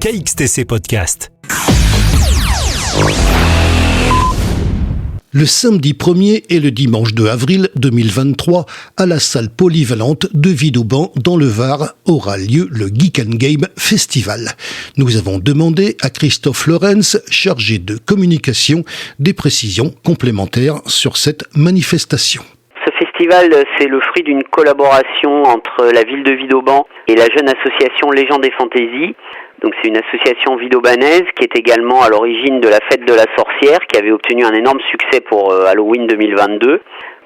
KXTC Podcast. Le samedi 1er et le dimanche 2 avril 2023, à la salle polyvalente de Vidauban dans le Var, aura lieu le Geek & Game Festival. Nous avons demandé à Christophe Lorenz, chargé de communication, des précisions complémentaires sur cette manifestation. Ce festival, c'est le fruit d'une collaboration entre la ville de Vidauban et la jeune association Légende et Fantaisie. Donc c'est une association vidaubanaise qui est également à l'origine de la fête de la sorcière, qui avait obtenu un énorme succès pour Halloween 2022.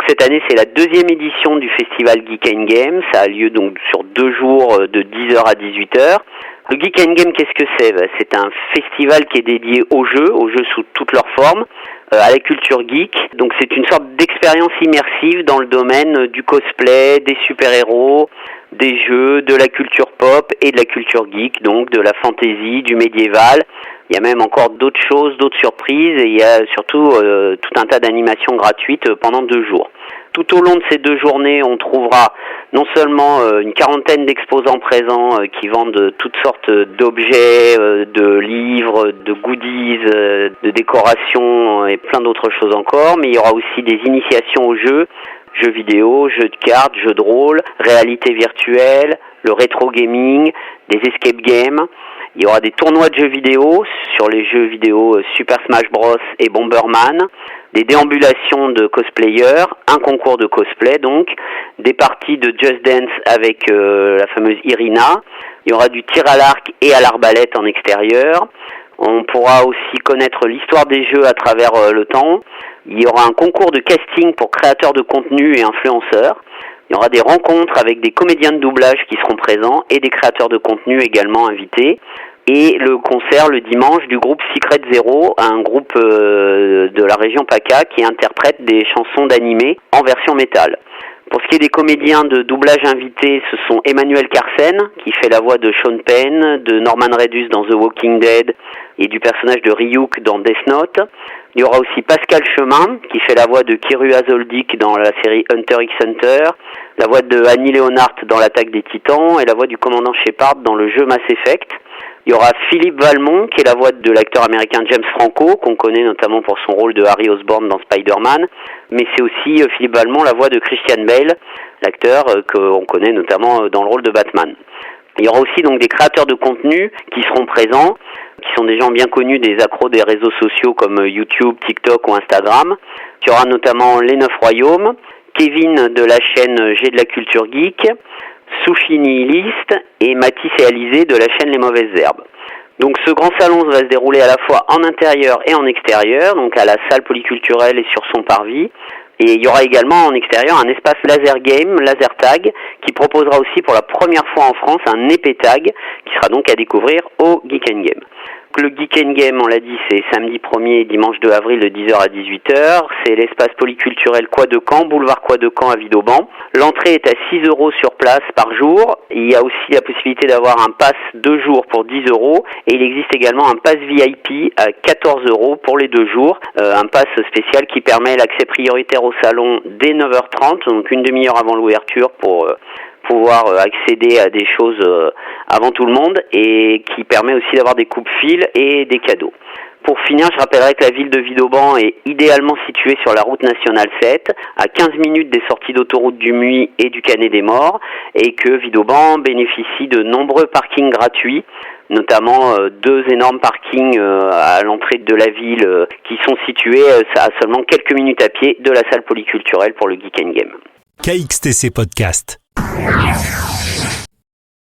Cette année, c'est la deuxième édition du festival Geek & Game. Ça a lieu donc sur 2 jours de 10h à 18h. Le Geek & Game, qu'est-ce que c'est ? C'est un festival qui est dédié aux jeux sous toutes leurs formes, à la culture geek. Donc c'est une sorte d'expérience immersive dans le domaine du cosplay, des super-héros, des jeux, de la culture pop et de la culture geek, donc de la fantasy, du médiéval. Il y a même encore d'autres choses, d'autres surprises, et il y a surtout tout un tas d'animations gratuites pendant 2 jours. Tout au long de ces 2 journées, on trouvera non seulement une quarantaine d'exposants présents qui vendent toutes sortes d'objets, de livres, de goodies, de décorations et plein d'autres choses encore, mais il y aura aussi des initiations aux jeux vidéo, jeux de cartes, jeux de rôle, réalité virtuelle, le rétro gaming, des escape games. Il y aura des tournois de jeux vidéo sur les jeux vidéo Super Smash Bros et Bomberman, des déambulations de cosplayers, un concours de cosplay donc, des parties de Just Dance avec la fameuse Irina. Il y aura du tir à l'arc et à l'arbalète en extérieur. On pourra aussi connaître l'histoire des jeux à travers le temps. Il y aura un concours de casting pour créateurs de contenu et influenceurs. Il y aura des rencontres avec des comédiens de doublage qui seront présents et des créateurs de contenu également invités. Et le concert le dimanche du groupe Secret Zero, un groupe de la région PACA qui interprète des chansons d'animé en version métal. Pour ce qui est des comédiens de doublage invités, ce sont Emmanuel Carsen, qui fait la voix de Sean Penn, de Norman Reedus dans The Walking Dead et du personnage de Ryuk dans Death Note. Il y aura aussi Pascal Chemin, qui fait la voix de Kiru Azoldyk dans la série Hunter x Hunter, la voix de Annie Leonhardt dans l'Attaque des Titans et la voix du commandant Shepard dans le jeu Mass Effect. Il y aura Philippe Valmont, qui est la voix de l'acteur américain James Franco, qu'on connaît notamment pour son rôle de Harry Osborn dans Spider-Man, mais c'est aussi Philippe Valmont, la voix de Christian Bale, l'acteur qu'on connaît notamment dans le rôle de Batman. Il y aura aussi donc des créateurs de contenu qui seront présents, qui sont des gens bien connus des accros des réseaux sociaux comme YouTube, TikTok ou Instagram. Il y aura notamment Les 9 Royaumes, Kevin de la chaîne J'ai de la culture geek, Sushi Nihiliste et Mathis et Alizé de la chaîne Les Mauvaises Herbes. Donc ce grand salon va se dérouler à la fois en intérieur et en extérieur, donc à la salle polyculturelle et sur son parvis. Et il y aura également en extérieur un espace laser game, laser tag, qui proposera aussi pour la première fois en France un épée tag, qui sera donc à découvrir au Geek & Game. Le Geek & Game, on l'a dit, c'est samedi 1er et dimanche 2 avril de 10h à 18h. C'est l'espace polyculturel Coix de Caen, boulevard Coix de Caen à Vidauban. L'entrée est à 6 € sur place par jour. Il y a aussi la possibilité d'avoir un pass 2 jours pour 10 € et il existe également un pass VIP à 14 € pour les 2 jours. Un pass spécial qui permet l'accès prioritaire au salon dès 9h30, donc une demi-heure avant l'ouverture pour pouvoir accéder à des choses avant tout le monde et qui permet aussi d'avoir des coupes-fils et des cadeaux. Pour finir, je rappellerai que la ville de Vidauban est idéalement située sur la route nationale 7, à 15 minutes des sorties d'autoroute du Muy et du Canet des Morts, et que Vidauban bénéficie de nombreux parkings gratuits, notamment 2 énormes parkings à l'entrée de la ville qui sont situés à seulement quelques minutes à pied de la salle polyculturelle pour le Geek & Game. KXTC Podcast.